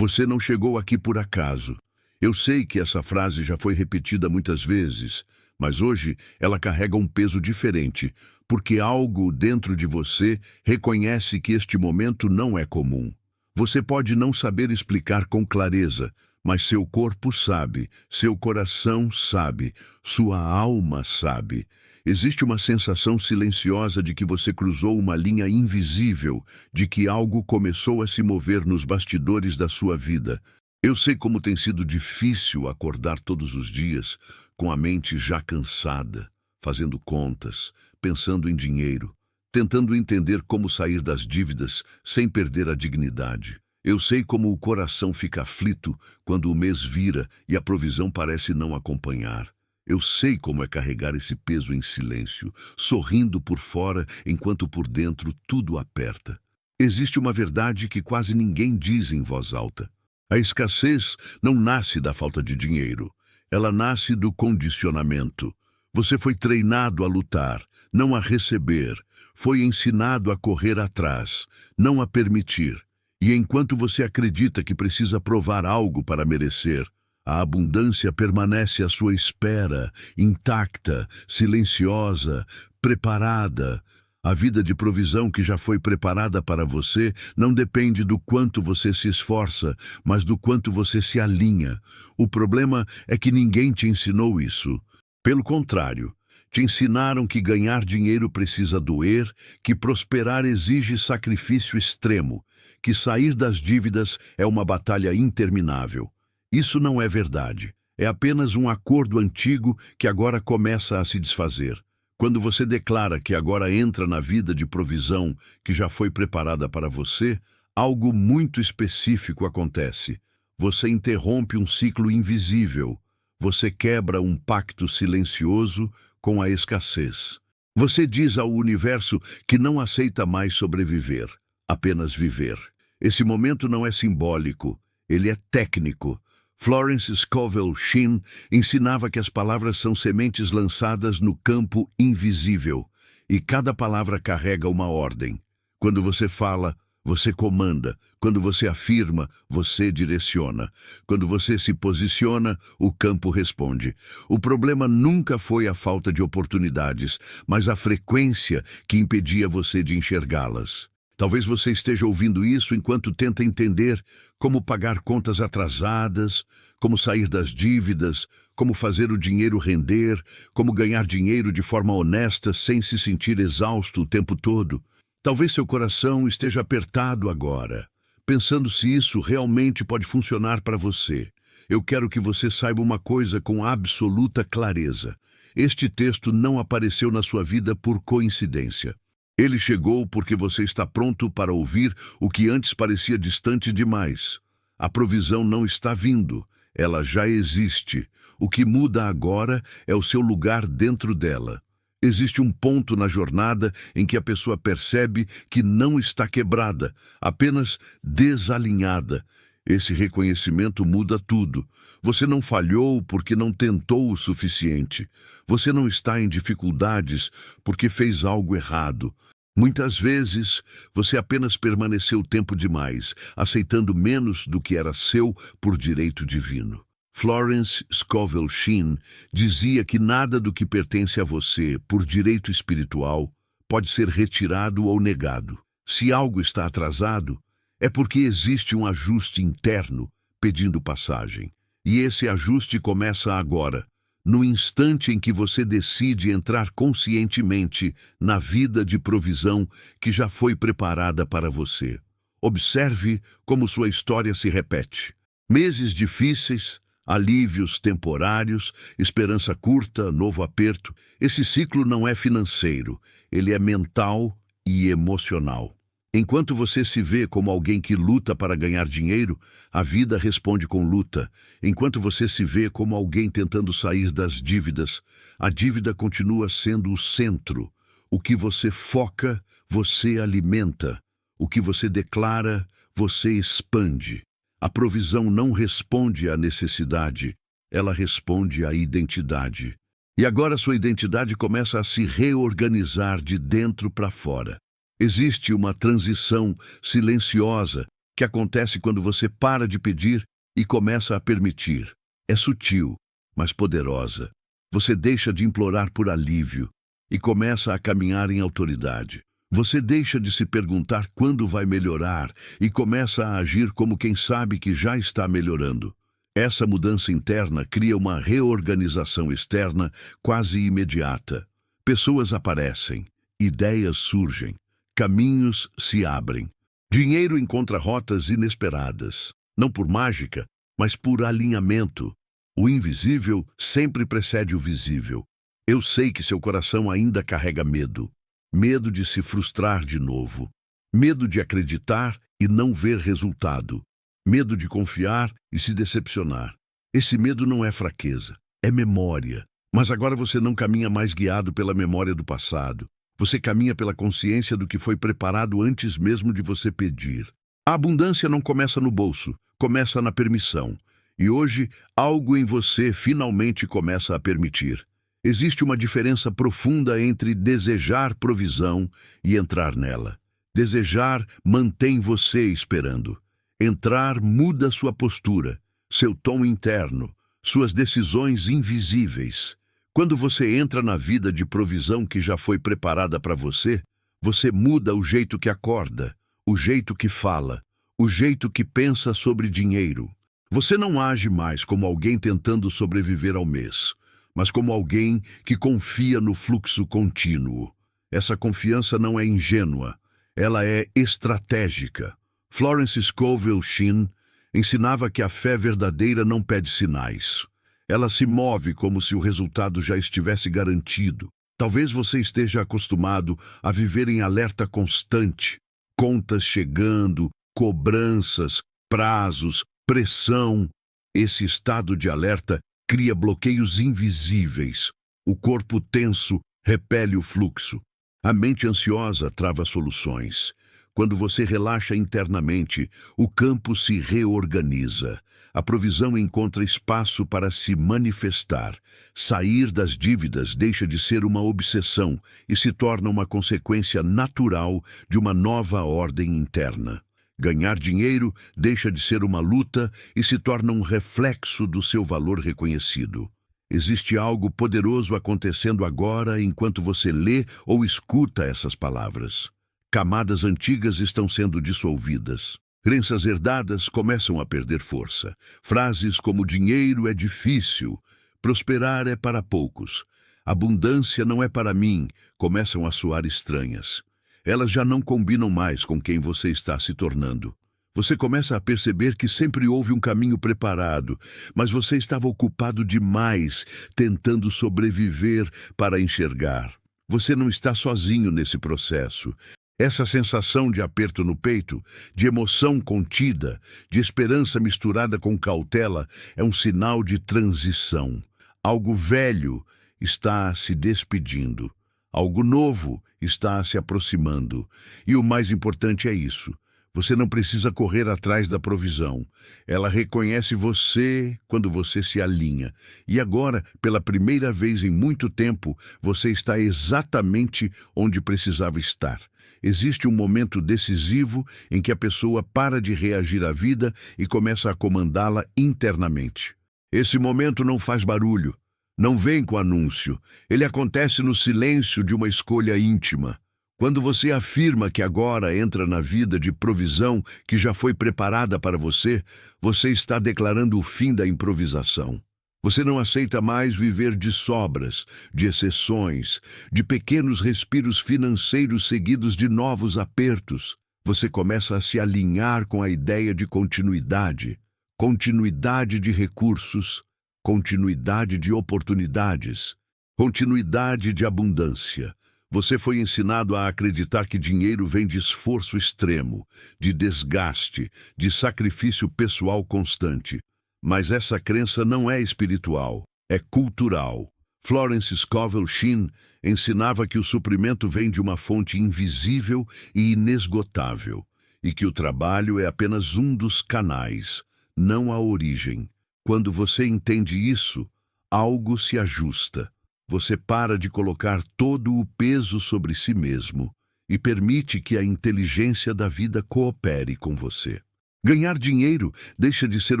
Você não chegou aqui por acaso. Eu sei que essa frase já foi repetida muitas vezes, mas hoje ela carrega um peso diferente, porque algo dentro de você reconhece que este momento não é comum. Você pode não saber explicar com clareza, mas seu corpo sabe, seu coração sabe, sua alma sabe. Existe uma sensação silenciosa de que você cruzou uma linha invisível, de que algo começou a se mover nos bastidores da sua vida. Eu sei como tem sido difícil acordar todos os dias, com a mente já cansada, fazendo contas, pensando em dinheiro, tentando entender como sair das dívidas sem perder a dignidade. Eu sei como o coração fica aflito quando o mês vira e a provisão parece não acompanhar. Eu sei como é carregar esse peso em silêncio, sorrindo por fora enquanto por dentro tudo aperta. Existe uma verdade que quase ninguém diz em voz alta. A escassez não nasce da falta de dinheiro. Ela nasce do condicionamento. Você foi treinado a lutar, não a receber. Foi ensinado a correr atrás, não a permitir. E enquanto você acredita que precisa provar algo para merecer, a abundância permanece à sua espera, intacta, silenciosa, preparada. A vida de provisão que já foi preparada para você não depende do quanto você se esforça, mas do quanto você se alinha. O problema é que ninguém te ensinou isso. Pelo contrário, te ensinaram que ganhar dinheiro precisa doer, que prosperar exige sacrifício extremo, que sair das dívidas é uma batalha interminável. Isso não é verdade. É apenas um acordo antigo que agora começa a se desfazer. Quando você declara que agora entra na vida de provisão que já foi preparada para você, algo muito específico acontece. Você interrompe um ciclo invisível. Você quebra um pacto silencioso com a escassez. Você diz ao universo que não aceita mais sobreviver, apenas viver. Esse momento não é simbólico, ele é técnico. Florence Scovel Shinn ensinava que as palavras são sementes lançadas no campo invisível, e cada palavra carrega uma ordem. Quando você fala, você comanda. Quando você afirma, você direciona. Quando você se posiciona, o campo responde. O problema nunca foi a falta de oportunidades, mas a frequência que impedia você de enxergá-las. Talvez você esteja ouvindo isso enquanto tenta entender como pagar contas atrasadas, como sair das dívidas, como fazer o dinheiro render, como ganhar dinheiro de forma honesta sem se sentir exausto o tempo todo. Talvez seu coração esteja apertado agora, pensando se isso realmente pode funcionar para você. Eu quero que você saiba uma coisa com absoluta clareza. Este texto não apareceu na sua vida por coincidência. Ele chegou porque você está pronto para ouvir o que antes parecia distante demais. A provisão não está vindo, ela já existe. O que muda agora é o seu lugar dentro dela. Existe um ponto na jornada em que a pessoa percebe que não está quebrada, apenas desalinhada. Esse reconhecimento muda tudo. Você não falhou porque não tentou o suficiente. Você não está em dificuldades porque fez algo errado. Muitas vezes, você apenas permaneceu tempo demais, aceitando menos do que era seu por direito divino. Florence Scovel Shinn dizia que nada do que pertence a você por direito espiritual pode ser retirado ou negado. Se algo está atrasado, é porque existe um ajuste interno pedindo passagem. E esse ajuste começa agora, no instante em que você decide entrar conscientemente na vida de provisão que já foi preparada para você. Observe como sua história se repete. Meses difíceis, alívios temporários, esperança curta, novo aperto. Esse ciclo não é financeiro, ele é mental e emocional. Enquanto você se vê como alguém que luta para ganhar dinheiro, a vida responde com luta. Enquanto você se vê como alguém tentando sair das dívidas, a dívida continua sendo o centro. O que você foca, você alimenta. O que você declara, você expande. A provisão não responde à necessidade, ela responde à identidade. E agora sua identidade começa a se reorganizar de dentro para fora. Existe uma transição silenciosa que acontece quando você para de pedir e começa a permitir. É sutil, mas poderosa. Você deixa de implorar por alívio e começa a caminhar em autoridade. Você deixa de se perguntar quando vai melhorar e começa a agir como quem sabe que já está melhorando. Essa mudança interna cria uma reorganização externa quase imediata. Pessoas aparecem, ideias surgem, caminhos se abrem. Dinheiro encontra rotas inesperadas, não por mágica, mas por alinhamento. O invisível sempre precede o visível. Eu sei que seu coração ainda carrega medo. Medo de se frustrar de novo. Medo de acreditar e não ver resultado. Medo de confiar e se decepcionar. Esse medo não é fraqueza, é memória. Mas agora você não caminha mais guiado pela memória do passado. Você caminha pela consciência do que foi preparado antes mesmo de você pedir. A abundância não começa no bolso, começa na permissão. E hoje, algo em você finalmente começa a permitir. Existe uma diferença profunda entre desejar provisão e entrar nela. Desejar mantém você esperando. Entrar muda sua postura, seu tom interno, suas decisões invisíveis. Quando você entra na vida de provisão que já foi preparada para você, você muda o jeito que acorda, o jeito que fala, o jeito que pensa sobre dinheiro. Você não age mais como alguém tentando sobreviver ao mês, mas como alguém que confia no fluxo contínuo. Essa confiança não é ingênua, ela é estratégica. Florence Scovel Shinn ensinava que a fé verdadeira não pede sinais. Ela se move como se o resultado já estivesse garantido. Talvez você esteja acostumado a viver em alerta constante, contas chegando, cobranças, prazos, pressão. Esse estado de alerta cria bloqueios invisíveis. O corpo tenso repele o fluxo. A mente ansiosa trava soluções. Quando você relaxa internamente, o campo se reorganiza. A provisão encontra espaço para se manifestar. Sair das dívidas deixa de ser uma obsessão e se torna uma consequência natural de uma nova ordem interna. Ganhar dinheiro deixa de ser uma luta e se torna um reflexo do seu valor reconhecido. Existe algo poderoso acontecendo agora enquanto você lê ou escuta essas palavras. Camadas antigas estão sendo dissolvidas. Crenças herdadas começam a perder força. Frases como dinheiro é difícil, prosperar é para poucos, abundância não é para mim, começam a soar estranhas. Elas já não combinam mais com quem você está se tornando. Você começa a perceber que sempre houve um caminho preparado, mas você estava ocupado demais tentando sobreviver para enxergar. Você não está sozinho nesse processo. Essa sensação de aperto no peito, de emoção contida, de esperança misturada com cautela, é um sinal de transição. Algo velho está se despedindo. Algo novo está se aproximando. E o mais importante é isso. Você não precisa correr atrás da provisão. Ela reconhece você quando você se alinha. E agora, pela primeira vez em muito tempo, você está exatamente onde precisava estar. Existe um momento decisivo em que a pessoa para de reagir à vida e começa a comandá-la internamente. Esse momento não faz barulho, não vem com anúncio. Ele acontece no silêncio de uma escolha íntima. Quando você afirma que agora entra na vida de provisão que já foi preparada para você, você está declarando o fim da improvisação. Você não aceita mais viver de sobras, de exceções, de pequenos respiros financeiros seguidos de novos apertos. Você começa a se alinhar com a ideia de continuidade, continuidade de recursos, continuidade de oportunidades, continuidade de abundância. Você foi ensinado a acreditar que dinheiro vem de esforço extremo, de desgaste, de sacrifício pessoal constante. Mas essa crença não é espiritual, é cultural. Florence Scovel Shinn ensinava que o suprimento vem de uma fonte invisível e inesgotável, e que o trabalho é apenas um dos canais, não a origem. Quando você entende isso, algo se ajusta. Você para de colocar todo o peso sobre si mesmo e permite que a inteligência da vida coopere com você. Ganhar dinheiro deixa de ser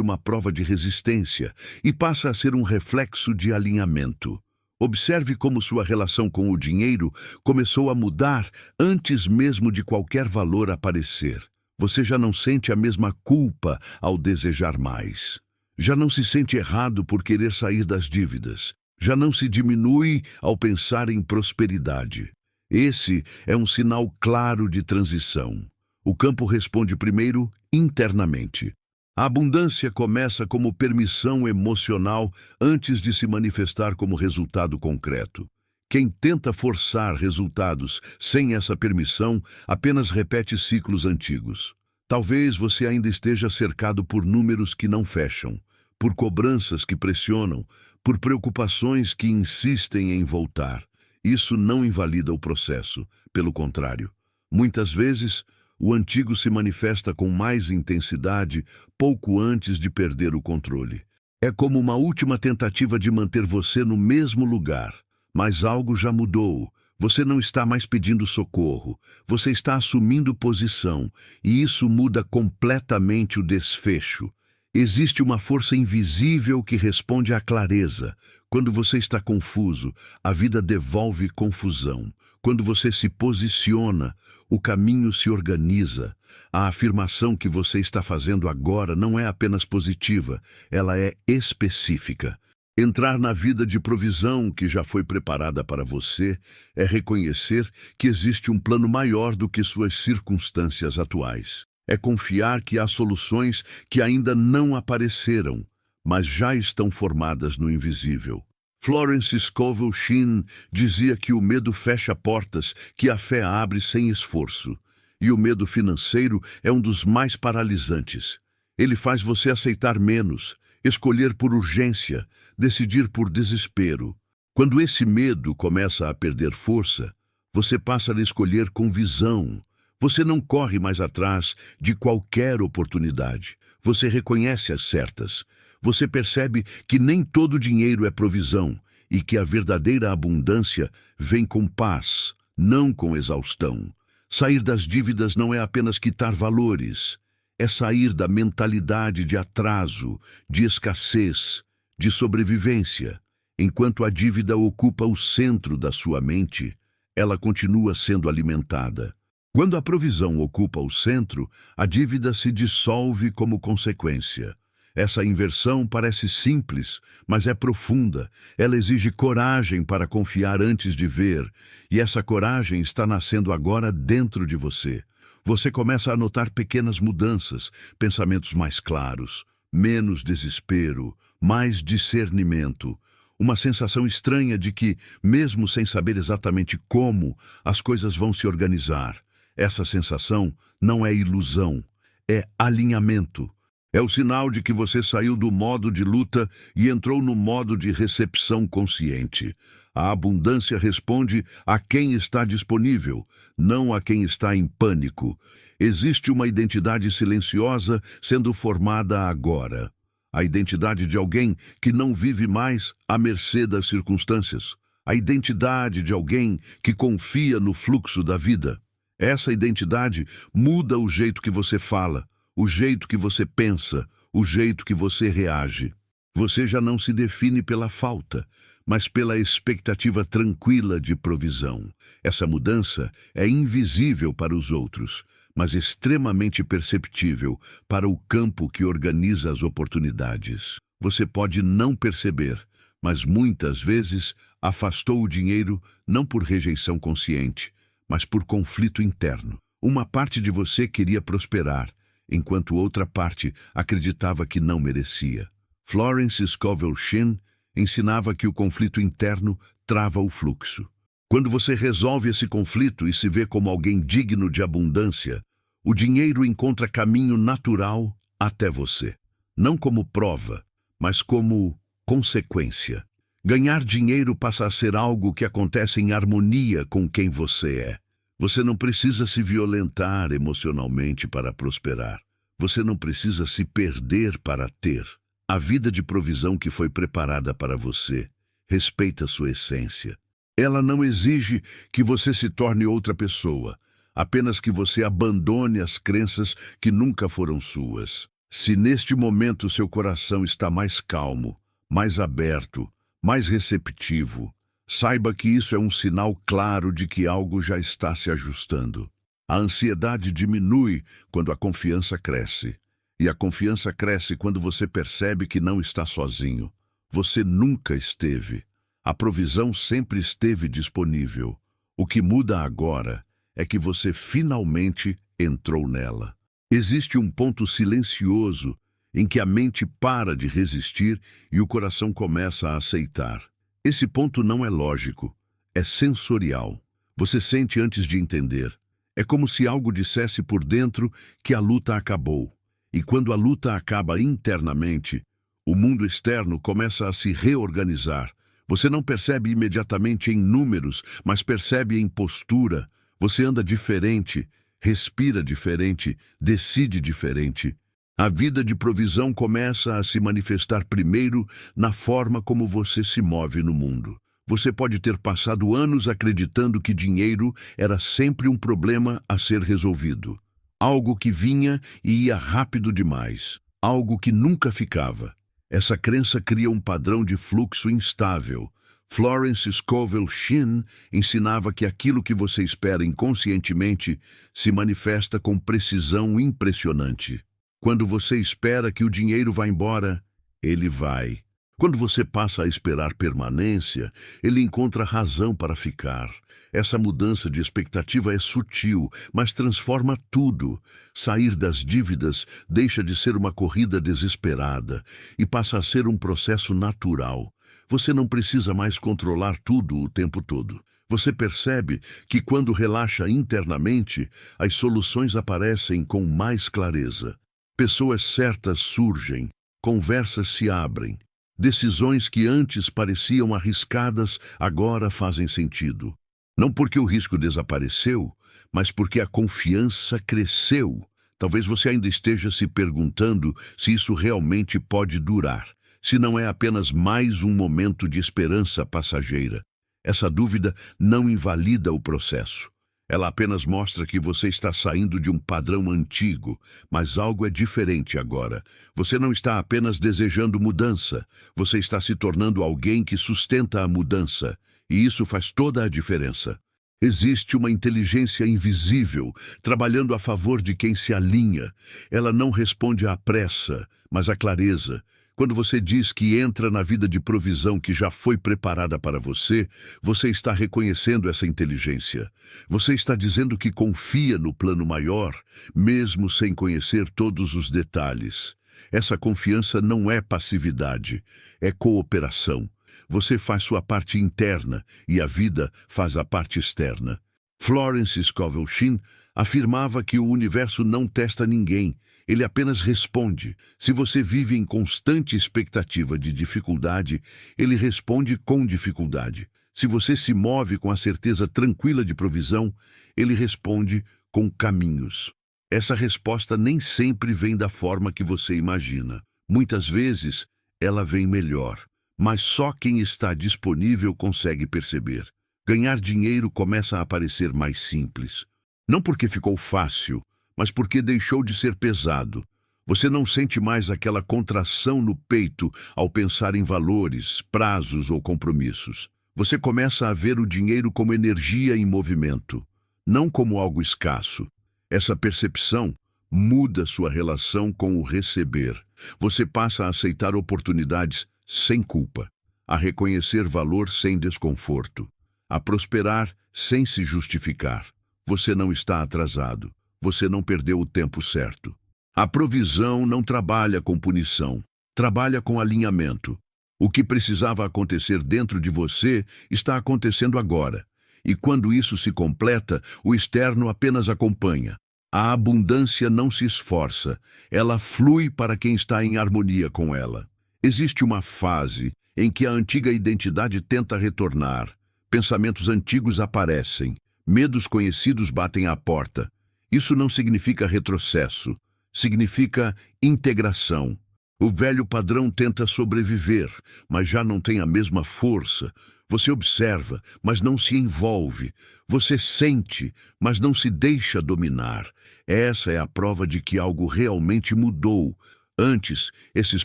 uma prova de resistência e passa a ser um reflexo de alinhamento. Observe como sua relação com o dinheiro começou a mudar antes mesmo de qualquer valor aparecer. Você já não sente a mesma culpa ao desejar mais. Já não se sente errado por querer sair das dívidas. Já não se diminui ao pensar em prosperidade. Esse é um sinal claro de transição. O campo responde primeiro internamente. A abundância começa como permissão emocional antes de se manifestar como resultado concreto. Quem tenta forçar resultados sem essa permissão apenas repete ciclos antigos. Talvez você ainda esteja cercado por números que não fecham, por cobranças que pressionam, por preocupações que insistem em voltar. Isso não invalida o processo, pelo contrário. Muitas vezes, o antigo se manifesta com mais intensidade pouco antes de perder o controle. É como uma última tentativa de manter você no mesmo lugar, mas algo já mudou. Você não está mais pedindo socorro, você está assumindo posição, e isso muda completamente o desfecho. Existe uma força invisível que responde à clareza. Quando você está confuso, a vida devolve confusão. Quando você se posiciona, o caminho se organiza. A afirmação que você está fazendo agora não é apenas positiva, ela é específica. Entrar na vida de provisão que já foi preparada para você é reconhecer que existe um plano maior do que suas circunstâncias atuais. É confiar que há soluções que ainda não apareceram, mas já estão formadas no invisível. Florence Scovel Shinn dizia que o medo fecha portas que a fé abre sem esforço. E o medo financeiro é um dos mais paralisantes. Ele faz você aceitar menos, escolher por urgência, decidir por desespero. Quando esse medo começa a perder força, você passa a escolher com visão. Você não corre mais atrás de qualquer oportunidade. Você reconhece as certas. Você percebe que nem todo dinheiro é provisão e que a verdadeira abundância vem com paz, não com exaustão. Sair das dívidas não é apenas quitar valores, é sair da mentalidade de atraso, de escassez, de sobrevivência. Enquanto a dívida ocupa o centro da sua mente, ela continua sendo alimentada. Quando a provisão ocupa o centro, a dívida se dissolve como consequência. Essa inversão parece simples, mas é profunda. Ela exige coragem para confiar antes de ver, e essa coragem está nascendo agora dentro de você. Você começa a notar pequenas mudanças, pensamentos mais claros, menos desespero, mais discernimento. Uma sensação estranha de que, mesmo sem saber exatamente como, as coisas vão se organizar. Essa sensação não é ilusão, é alinhamento. É o sinal de que você saiu do modo de luta e entrou no modo de recepção consciente. A abundância responde a quem está disponível, não a quem está em pânico. Existe uma identidade silenciosa sendo formada agora. A identidade de alguém que não vive mais à mercê das circunstâncias. A identidade de alguém que confia no fluxo da vida. Essa identidade muda o jeito que você fala, o jeito que você pensa, o jeito que você reage. Você já não se define pela falta, mas pela expectativa tranquila de provisão. Essa mudança é invisível para os outros, mas extremamente perceptível para o campo que organiza as oportunidades. Você pode não perceber, mas muitas vezes afastou o dinheiro não por rejeição consciente, mas por conflito interno. Uma parte de você queria prosperar, enquanto outra parte acreditava que não merecia. Florence Scovel Shinn ensinava que o conflito interno trava o fluxo. Quando você resolve esse conflito e se vê como alguém digno de abundância, o dinheiro encontra caminho natural até você. Não como prova, mas como consequência. Ganhar dinheiro passa a ser algo que acontece em harmonia com quem você é. Você não precisa se violentar emocionalmente para prosperar. Você não precisa se perder para ter. A vida de provisão que foi preparada para você respeita sua essência. Ela não exige que você se torne outra pessoa, apenas que você abandone as crenças que nunca foram suas. Se neste momento seu coração está mais calmo, mais aberto, mais receptivo, saiba que isso é um sinal claro de que algo já está se ajustando. A ansiedade diminui quando a confiança cresce. E a confiança cresce quando você percebe que não está sozinho. Você nunca esteve. A provisão sempre esteve disponível. O que muda agora é que você finalmente entrou nela. Existe um ponto silencioso em que a mente para de resistir e o coração começa a aceitar. Esse ponto não é lógico, é sensorial. Você sente antes de entender. É como se algo dissesse por dentro que a luta acabou. E quando a luta acaba internamente, o mundo externo começa a se reorganizar. Você não percebe imediatamente em números, mas percebe em postura. Você anda diferente, respira diferente, decide diferente. A vida de provisão começa a se manifestar primeiro na forma como você se move no mundo. Você pode ter passado anos acreditando que dinheiro era sempre um problema a ser resolvido. Algo que vinha e ia rápido demais. Algo que nunca ficava. Essa crença cria um padrão de fluxo instável. Florence Scovel Shinn ensinava que aquilo que você espera inconscientemente se manifesta com precisão impressionante. Quando você espera que o dinheiro vá embora, ele vai. Quando você passa a esperar permanência, ele encontra razão para ficar. Essa mudança de expectativa é sutil, mas transforma tudo. Sair das dívidas deixa de ser uma corrida desesperada e passa a ser um processo natural. Você não precisa mais controlar tudo o tempo todo. Você percebe que quando relaxa internamente, as soluções aparecem com mais clareza. Pessoas certas surgem, conversas se abrem. Decisões que antes pareciam arriscadas agora fazem sentido. Não porque o risco desapareceu, mas porque a confiança cresceu. Talvez você ainda esteja se perguntando se isso realmente pode durar, se não é apenas mais um momento de esperança passageira. Essa dúvida não invalida o processo. Ela apenas mostra que você está saindo de um padrão antigo, mas algo é diferente agora. Você não está apenas desejando mudança, você está se tornando alguém que sustenta a mudança, e isso faz toda a diferença. Existe uma inteligência invisível, trabalhando a favor de quem se alinha. Ela não responde à pressa, mas à clareza. Quando você diz que entra na vida de provisão que já foi preparada para você, você está reconhecendo essa inteligência. Você está dizendo que confia no plano maior, mesmo sem conhecer todos os detalhes. Essa confiança não é passividade, é cooperação. Você faz sua parte interna e a vida faz a parte externa. Florence Scovel Shinn afirmava que o universo não testa ninguém, ele apenas responde. Se você vive em constante expectativa de dificuldade, ele responde com dificuldade. Se você se move com a certeza tranquila de provisão, ele responde com caminhos. Essa resposta nem sempre vem da forma que você imagina. Muitas vezes, ela vem melhor. Mas só quem está disponível consegue perceber. Ganhar dinheiro começa a parecer mais simples. Não porque ficou fácil, mas porque deixou de ser pesado. Você não sente mais aquela contração no peito ao pensar em valores, prazos ou compromissos. Você começa a ver o dinheiro como energia em movimento, não como algo escasso. Essa percepção muda sua relação com o receber. Você passa a aceitar oportunidades sem culpa, a reconhecer valor sem desconforto, a prosperar sem se justificar. Você não está atrasado. Você não perdeu o tempo certo. A provisão não trabalha com punição, trabalha com alinhamento. O que precisava acontecer dentro de você está acontecendo agora. E quando isso se completa, o externo apenas acompanha. A abundância não se esforça, ela flui para quem está em harmonia com ela. Existe uma fase em que a antiga identidade tenta retornar. Pensamentos antigos aparecem, medos conhecidos batem à porta. Isso não significa retrocesso, significa integração. O velho padrão tenta sobreviver, mas já não tem a mesma força. Você observa, mas não se envolve. Você sente, mas não se deixa dominar. Essa é a prova de que algo realmente mudou. Antes, esses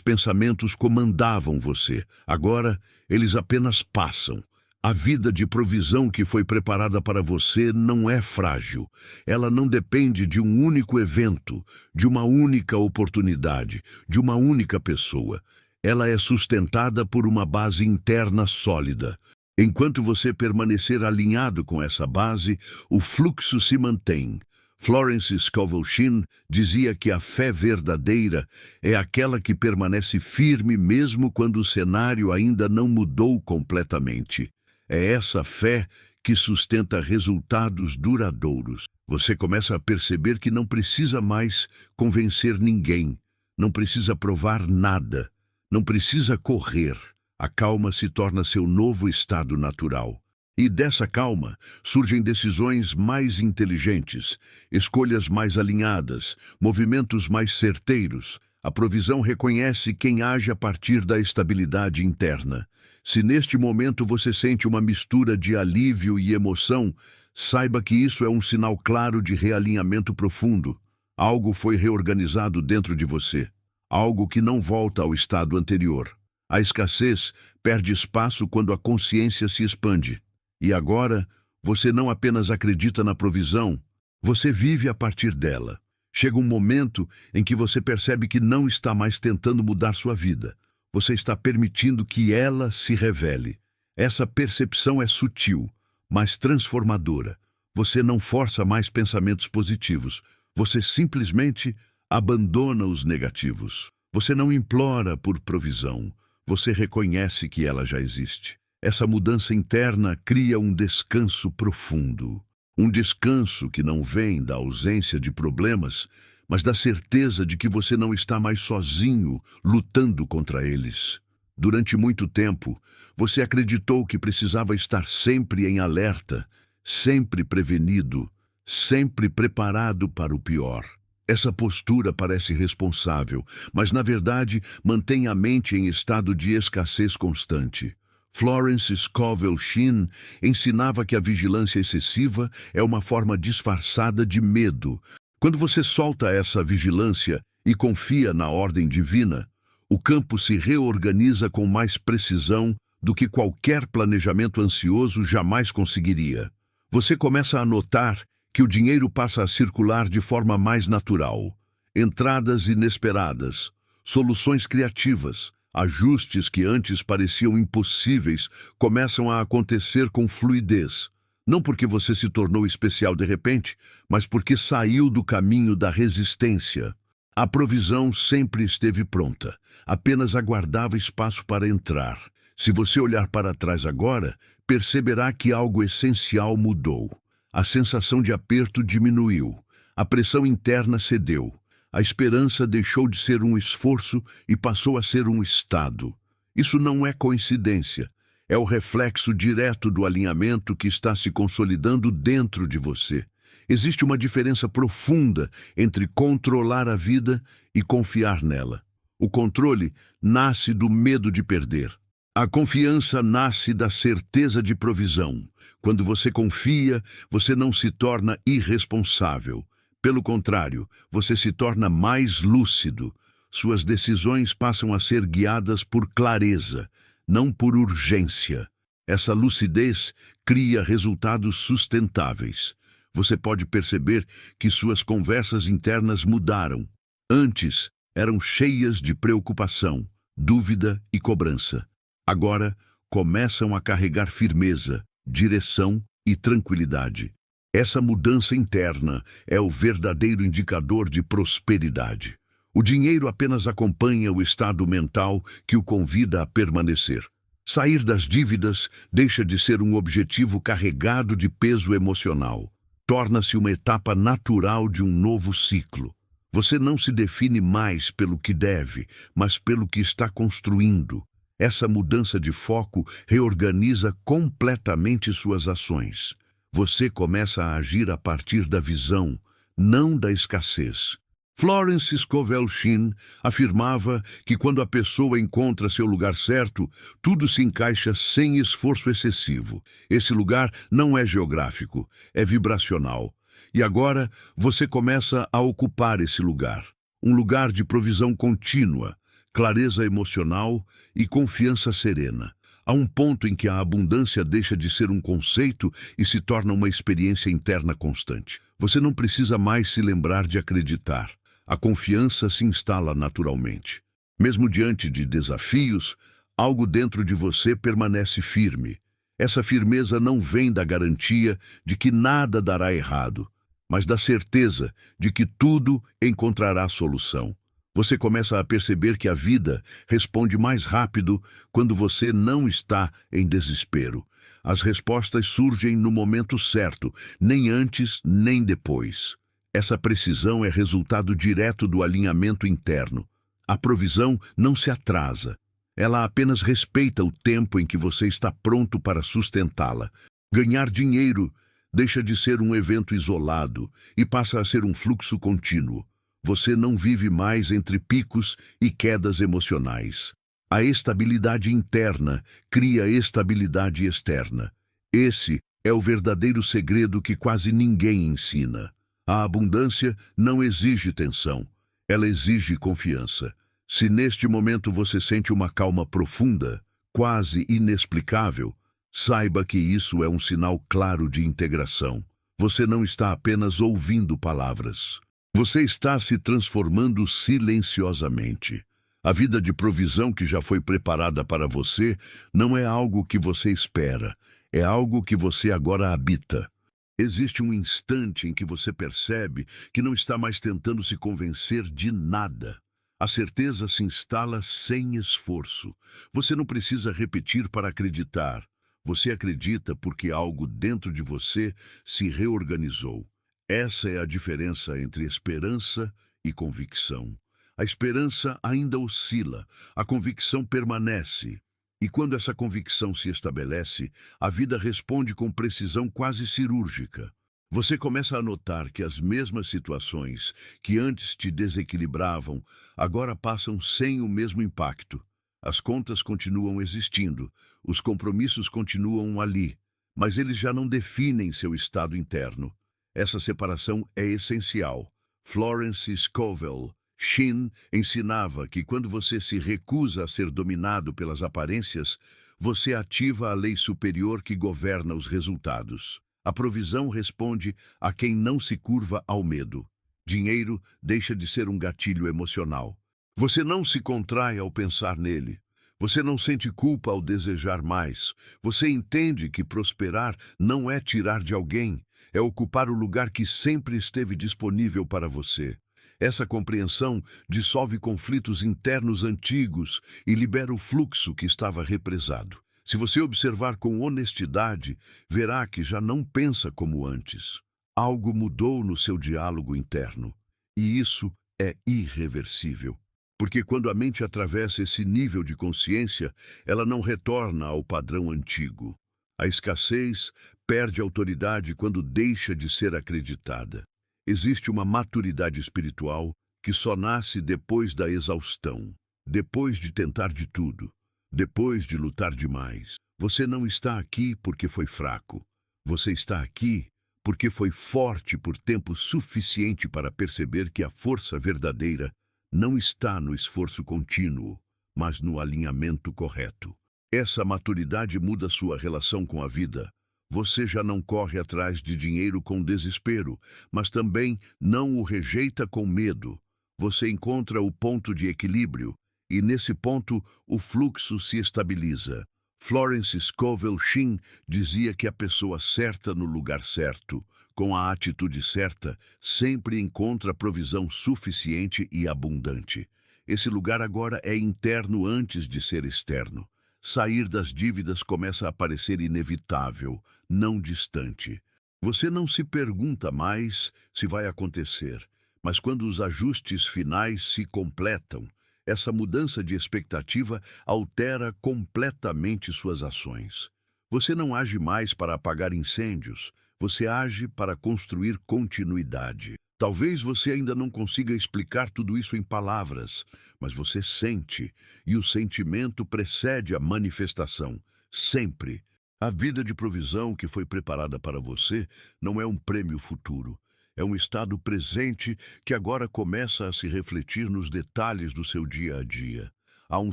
pensamentos comandavam você. Agora, eles apenas passam. A vida de provisão que foi preparada para você não é frágil. Ela não depende de um único evento, de uma única oportunidade, de uma única pessoa. Ela é sustentada por uma base interna sólida. Enquanto você permanecer alinhado com essa base, o fluxo se mantém. Florence Scovel Shinn dizia que a fé verdadeira é aquela que permanece firme mesmo quando o cenário ainda não mudou completamente. É essa fé que sustenta resultados duradouros. Você começa a perceber que não precisa mais convencer ninguém, não precisa provar nada, não precisa correr. A calma se torna seu novo estado natural. E dessa calma surgem decisões mais inteligentes, escolhas mais alinhadas, movimentos mais certeiros. A provisão reconhece quem age a partir da estabilidade interna. Se neste momento você sente uma mistura de alívio e emoção, saiba que isso é um sinal claro de realinhamento profundo. Algo foi reorganizado dentro de você, algo que não volta ao estado anterior. A escassez perde espaço quando a consciência se expande. E agora, você não apenas acredita na provisão, você vive a partir dela. Chega um momento em que você percebe que não está mais tentando mudar sua vida. Você está permitindo que ela se revele. Essa percepção é sutil, mas transformadora. Você não força mais pensamentos positivos. Você simplesmente abandona os negativos. Você não implora por provisão. Você reconhece que ela já existe. Essa mudança interna cria um descanso profundo. Um descanso que não vem da ausência de problemas, mas da certeza de que você não está mais sozinho lutando contra eles. Durante muito tempo, você acreditou que precisava estar sempre em alerta, sempre prevenido, sempre preparado para o pior. Essa postura parece responsável, mas na verdade mantém a mente em estado de escassez constante. Florence Scovel Shinn ensinava que a vigilância excessiva é uma forma disfarçada de medo. Quando você solta essa vigilância e confia na ordem divina, o campo se reorganiza com mais precisão do que qualquer planejamento ansioso jamais conseguiria. Você começa a notar que o dinheiro passa a circular de forma mais natural. Entradas inesperadas, soluções criativas, ajustes que antes pareciam impossíveis começam a acontecer com fluidez. Não porque você se tornou especial de repente, mas porque saiu do caminho da resistência. A provisão sempre esteve pronta, apenas aguardava espaço para entrar. Se você olhar para trás agora, perceberá que algo essencial mudou. A sensação de aperto diminuiu, a pressão interna cedeu. A esperança deixou de ser um esforço e passou a ser um estado. Isso não é coincidência. É o reflexo direto do alinhamento que está se consolidando dentro de você. Existe uma diferença profunda entre controlar a vida e confiar nela. O controle nasce do medo de perder. A confiança nasce da certeza de provisão. Quando você confia, você não se torna irresponsável. Pelo contrário, você se torna mais lúcido. Suas decisões passam a ser guiadas por clareza, não por urgência. Essa lucidez cria resultados sustentáveis. Você pode perceber que suas conversas internas mudaram. Antes, eram cheias de preocupação, dúvida e cobrança. Agora, começam a carregar firmeza, direção e tranquilidade. Essa mudança interna é o verdadeiro indicador de prosperidade. O dinheiro apenas acompanha o estado mental que o convida a permanecer. Sair das dívidas deixa de ser um objetivo carregado de peso emocional. Torna-se uma etapa natural de um novo ciclo. Você não se define mais pelo que deve, mas pelo que está construindo. Essa mudança de foco reorganiza completamente suas ações. Você começa a agir a partir da visão, não da escassez. Florence Scovel Shinn afirmava que quando a pessoa encontra seu lugar certo, tudo se encaixa sem esforço excessivo. Esse lugar não é geográfico, é vibracional. E agora você começa a ocupar esse lugar. Um lugar de provisão contínua, clareza emocional e confiança serena. Há um ponto em que a abundância deixa de ser um conceito e se torna uma experiência interna constante. Você não precisa mais se lembrar de acreditar. A confiança se instala naturalmente. Mesmo diante de desafios, algo dentro de você permanece firme. Essa firmeza não vem da garantia de que nada dará errado, mas da certeza de que tudo encontrará solução. Você começa a perceber que a vida responde mais rápido quando você não está em desespero. As respostas surgem no momento certo, nem antes nem depois. Essa precisão é resultado direto do alinhamento interno. A provisão não se atrasa. Ela apenas respeita o tempo em que você está pronto para sustentá-la. Ganhar dinheiro deixa de ser um evento isolado e passa a ser um fluxo contínuo. Você não vive mais entre picos e quedas emocionais. A estabilidade interna cria estabilidade externa. Esse é o verdadeiro segredo que quase ninguém ensina. A abundância não exige tensão, ela exige confiança. Se neste momento você sente uma calma profunda, quase inexplicável, saiba que isso é um sinal claro de integração. Você não está apenas ouvindo palavras. Você está se transformando silenciosamente. A vida de provisão que já foi preparada para você não é algo que você espera, é algo que você agora habita. Existe um instante em que você percebe que não está mais tentando se convencer de nada. A certeza se instala sem esforço. Você não precisa repetir para acreditar. Você acredita porque algo dentro de você se reorganizou. Essa é a diferença entre esperança e convicção. A esperança ainda oscila, a convicção permanece. E quando essa convicção se estabelece, a vida responde com precisão quase cirúrgica. Você começa a notar que as mesmas situações que antes te desequilibravam, agora passam sem o mesmo impacto. As contas continuam existindo, os compromissos continuam ali, mas eles já não definem seu estado interno. Essa separação é essencial. Florence Scovel Shinn ensinava que quando você se recusa a ser dominado pelas aparências, você ativa a lei superior que governa os resultados. A provisão responde a quem não se curva ao medo. Dinheiro deixa de ser um gatilho emocional. Você não se contrai ao pensar nele. Você não sente culpa ao desejar mais. Você entende que prosperar não é tirar de alguém, é ocupar o lugar que sempre esteve disponível para você. Essa compreensão dissolve conflitos internos antigos e libera o fluxo que estava represado. Se você observar com honestidade, verá que já não pensa como antes. Algo mudou no seu diálogo interno, e isso é irreversível. Porque quando a mente atravessa esse nível de consciência, ela não retorna ao padrão antigo. A escassez perde autoridade quando deixa de ser acreditada. Existe uma maturidade espiritual que só nasce depois da exaustão, depois de tentar de tudo, depois de lutar demais. Você não está aqui porque foi fraco. Você está aqui porque foi forte por tempo suficiente para perceber que a força verdadeira não está no esforço contínuo, mas no alinhamento correto. Essa maturidade muda sua relação com a vida. Você já não corre atrás de dinheiro com desespero, mas também não o rejeita com medo. Você encontra o ponto de equilíbrio, e nesse ponto o fluxo se estabiliza. Florence Scovel Shinn dizia que a pessoa certa no lugar certo, com a atitude certa, sempre encontra provisão suficiente e abundante. Esse lugar agora é interno antes de ser externo. Sair das dívidas começa a parecer inevitável, não distante. Você não se pergunta mais se vai acontecer, mas quando os ajustes finais se completam, essa mudança de expectativa altera completamente suas ações. Você não age mais para apagar incêndios, você age para construir continuidade. Talvez você ainda não consiga explicar tudo isso em palavras, mas você sente, e o sentimento precede a manifestação, sempre. A vida de provisão que foi preparada para você não é um prêmio futuro. É um estado presente que agora começa a se refletir nos detalhes do seu dia a dia. Há um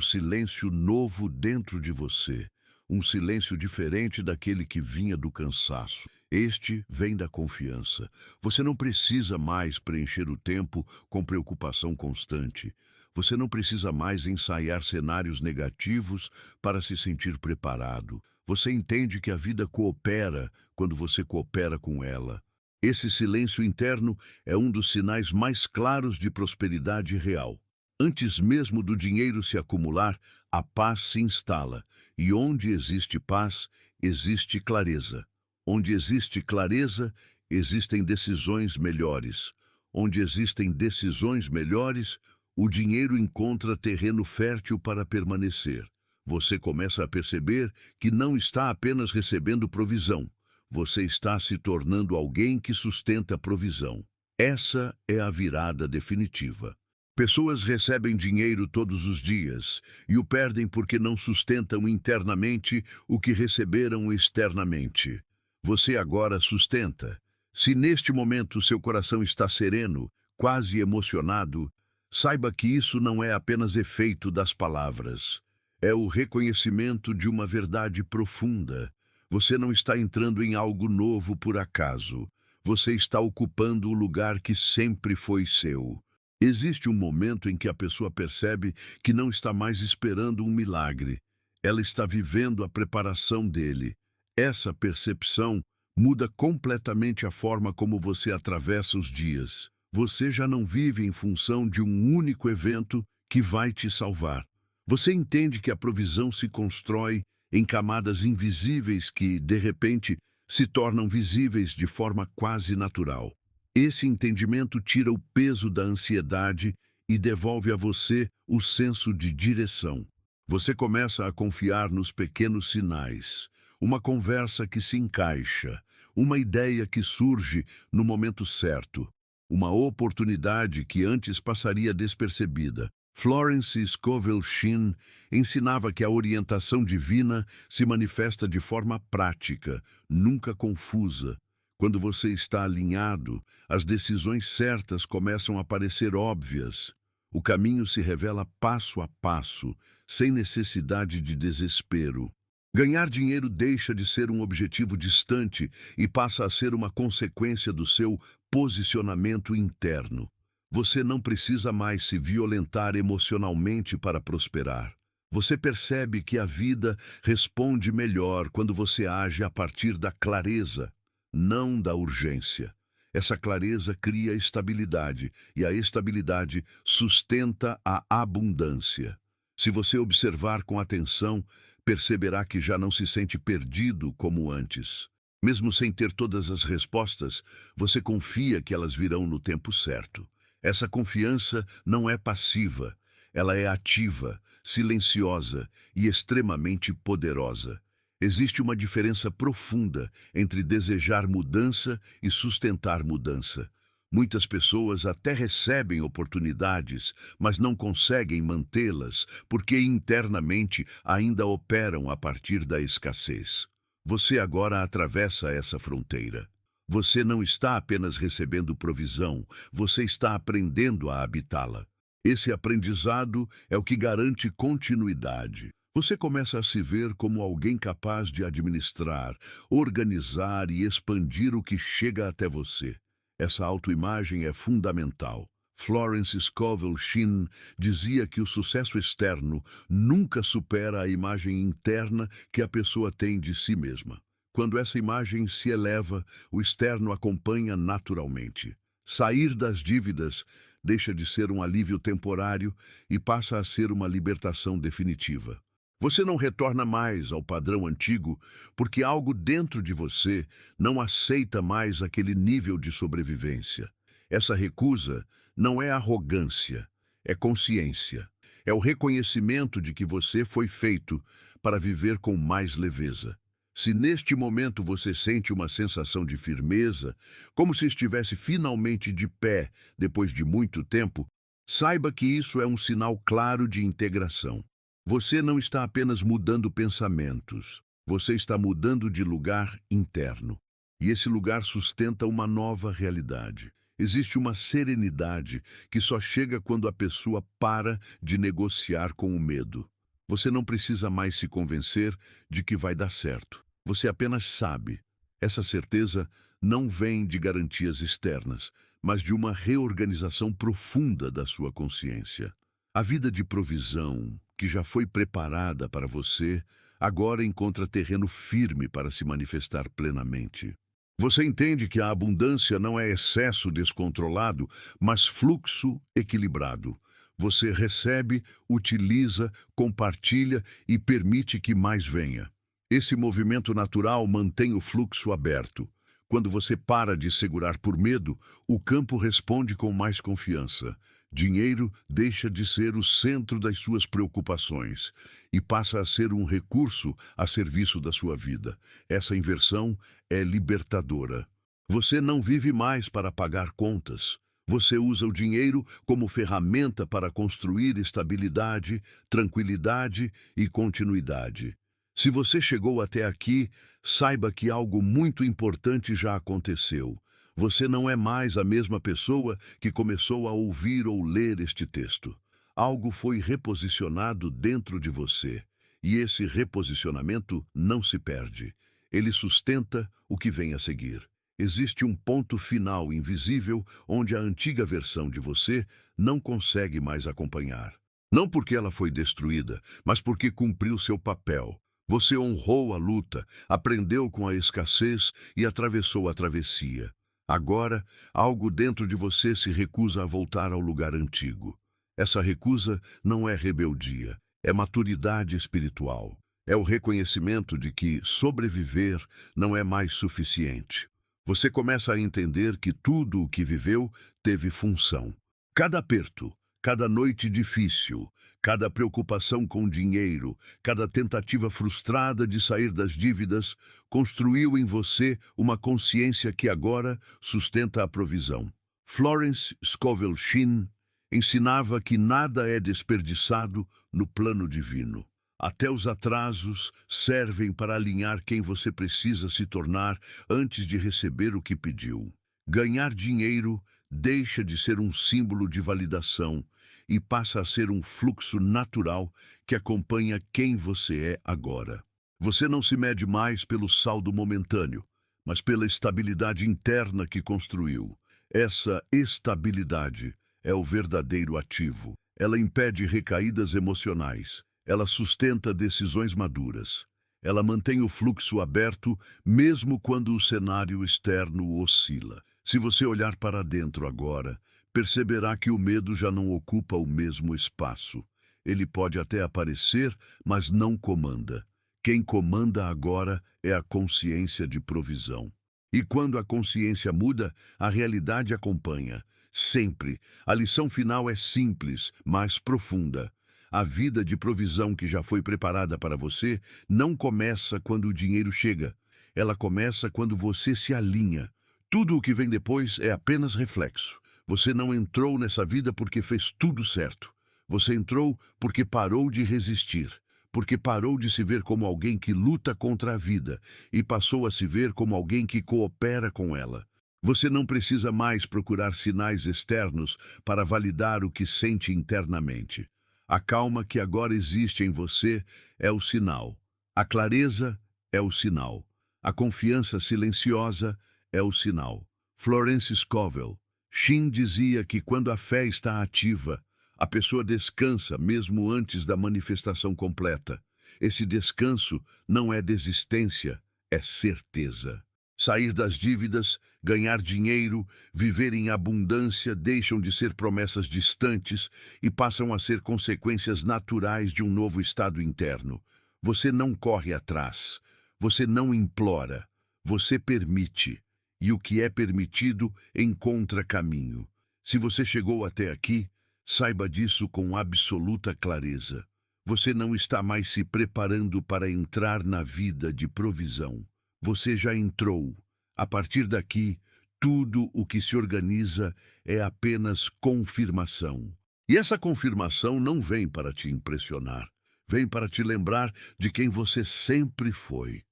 silêncio novo dentro de você, um silêncio diferente daquele que vinha do cansaço. Este vem da confiança. Você não precisa mais preencher o tempo com preocupação constante. Você não precisa mais ensaiar cenários negativos para se sentir preparado. Você entende que a vida coopera quando você coopera com ela. Esse silêncio interno é um dos sinais mais claros de prosperidade real. Antes mesmo do dinheiro se acumular, a paz se instala. E onde existe paz, existe clareza. Onde existe clareza, existem decisões melhores. Onde existem decisões melhores, o dinheiro encontra terreno fértil para permanecer. Você começa a perceber que não está apenas recebendo provisão. Você está se tornando alguém que sustenta a provisão. Essa é a virada definitiva. Pessoas recebem dinheiro todos os dias e o perdem porque não sustentam internamente o que receberam externamente. Você agora sustenta. Se neste momento seu coração está sereno, quase emocionado, saiba que isso não é apenas efeito das palavras. É o reconhecimento de uma verdade profunda. Você não está entrando em algo novo por acaso. Você está ocupando o lugar que sempre foi seu. Existe um momento em que a pessoa percebe que não está mais esperando um milagre. Ela está vivendo a preparação dele. Essa percepção muda completamente a forma como você atravessa os dias. Você já não vive em função de um único evento que vai te salvar. Você entende que a provisão se constrói em camadas invisíveis que, de repente, se tornam visíveis de forma quase natural. Esse entendimento tira o peso da ansiedade e devolve a você o senso de direção. Você começa a confiar nos pequenos sinais, uma conversa que se encaixa, uma ideia que surge no momento certo, uma oportunidade que antes passaria despercebida. Florence Scovel Shinn ensinava que a orientação divina se manifesta de forma prática, nunca confusa. Quando você está alinhado, as decisões certas começam a parecer óbvias. O caminho se revela passo a passo, sem necessidade de desespero. Ganhar dinheiro deixa de ser um objetivo distante e passa a ser uma consequência do seu posicionamento interno. Você não precisa mais se violentar emocionalmente para prosperar. Você percebe que a vida responde melhor quando você age a partir da clareza, não da urgência. Essa clareza cria estabilidade e a estabilidade sustenta a abundância. Se você observar com atenção, perceberá que já não se sente perdido como antes. Mesmo sem ter todas as respostas, você confia que elas virão no tempo certo. Essa confiança não é passiva, ela é ativa, silenciosa e extremamente poderosa. Existe uma diferença profunda entre desejar mudança e sustentar mudança. Muitas pessoas até recebem oportunidades, mas não conseguem mantê-las porque internamente ainda operam a partir da escassez. Você agora atravessa essa fronteira. Você não está apenas recebendo provisão, você está aprendendo a habitá-la. Esse aprendizado é o que garante continuidade. Você começa a se ver como alguém capaz de administrar, organizar e expandir o que chega até você. Essa autoimagem é fundamental. Florence Scovel Shinn dizia que o sucesso externo nunca supera a imagem interna que a pessoa tem de si mesma. Quando essa imagem se eleva, o externo acompanha naturalmente. Sair das dívidas deixa de ser um alívio temporário e passa a ser uma libertação definitiva. Você não retorna mais ao padrão antigo porque algo dentro de você não aceita mais aquele nível de sobrevivência. Essa recusa não é arrogância, é consciência. É o reconhecimento de que você foi feito para viver com mais leveza. Se neste momento você sente uma sensação de firmeza, como se estivesse finalmente de pé depois de muito tempo, saiba que isso é um sinal claro de integração. Você não está apenas mudando pensamentos, você está mudando de lugar interno. E esse lugar sustenta uma nova realidade. Existe uma serenidade que só chega quando a pessoa para de negociar com o medo. Você não precisa mais se convencer de que vai dar certo. Você apenas sabe. Essa certeza não vem de garantias externas, mas de uma reorganização profunda da sua consciência. A vida de provisão, que já foi preparada para você, agora encontra terreno firme para se manifestar plenamente. Você entende que a abundância não é excesso descontrolado, mas fluxo equilibrado. Você recebe, utiliza, compartilha e permite que mais venha. Esse movimento natural mantém o fluxo aberto. Quando você para de segurar por medo, o campo responde com mais confiança. Dinheiro deixa de ser o centro das suas preocupações e passa a ser um recurso a serviço da sua vida. Essa inversão é libertadora. Você não vive mais para pagar contas. Você usa o dinheiro como ferramenta para construir estabilidade, tranquilidade e continuidade. Se você chegou até aqui, saiba que algo muito importante já aconteceu. Você não é mais a mesma pessoa que começou a ouvir ou ler este texto. Algo foi reposicionado dentro de você, e esse reposicionamento não se perde. Ele sustenta o que vem a seguir. Existe um ponto final invisível onde a antiga versão de você não consegue mais acompanhar. Não porque ela foi destruída, mas porque cumpriu seu papel. Você honrou a luta, aprendeu com a escassez e atravessou a travessia. Agora, algo dentro de você se recusa a voltar ao lugar antigo. Essa recusa não é rebeldia, é maturidade espiritual. É o reconhecimento de que sobreviver não é mais suficiente. Você começa a entender que tudo o que viveu teve função. Cada aperto, cada noite difícil, cada preocupação com dinheiro, cada tentativa frustrada de sair das dívidas, construiu em você uma consciência que agora sustenta a provisão. Florence Scovel Shinn ensinava que nada é desperdiçado no plano divino. Até os atrasos servem para alinhar quem você precisa se tornar antes de receber o que pediu. Ganhar dinheiro deixa de ser um símbolo de validação e passa a ser um fluxo natural que acompanha quem você é agora. Você não se mede mais pelo saldo momentâneo, mas pela estabilidade interna que construiu. Essa estabilidade é o verdadeiro ativo. Ela impede recaídas emocionais. Ela sustenta decisões maduras. Ela mantém o fluxo aberto mesmo quando o cenário externo oscila. Se você olhar para dentro agora, perceberá que o medo já não ocupa o mesmo espaço. Ele pode até aparecer, mas não comanda. Quem comanda agora é a consciência de provisão. E quando a consciência muda, a realidade acompanha. Sempre. A lição final é simples, mas profunda. A vida de provisão que já foi preparada para você não começa quando o dinheiro chega. Ela começa quando você se alinha. Tudo o que vem depois é apenas reflexo. Você não entrou nessa vida porque fez tudo certo. Você entrou porque parou de resistir, porque parou de se ver como alguém que luta contra a vida e passou a se ver como alguém que coopera com ela. Você não precisa mais procurar sinais externos para validar o que sente internamente. A calma que agora existe em você é o sinal. A clareza é o sinal. A confiança silenciosa é o sinal. Florence Scovel Shinn dizia que quando a fé está ativa, a pessoa descansa mesmo antes da manifestação completa. Esse descanso não é desistência, é certeza. Sair das dívidas, ganhar dinheiro, viver em abundância deixam de ser promessas distantes e passam a ser consequências naturais de um novo estado interno. Você não corre atrás, você não implora, você permite. E o que é permitido encontra caminho. Se você chegou até aqui, saiba disso com absoluta clareza. Você não está mais se preparando para entrar na vida de provisão. Você já entrou. A partir daqui, tudo o que se organiza é apenas confirmação. E essa confirmação não vem para te impressionar, vem para te lembrar de quem você sempre foi.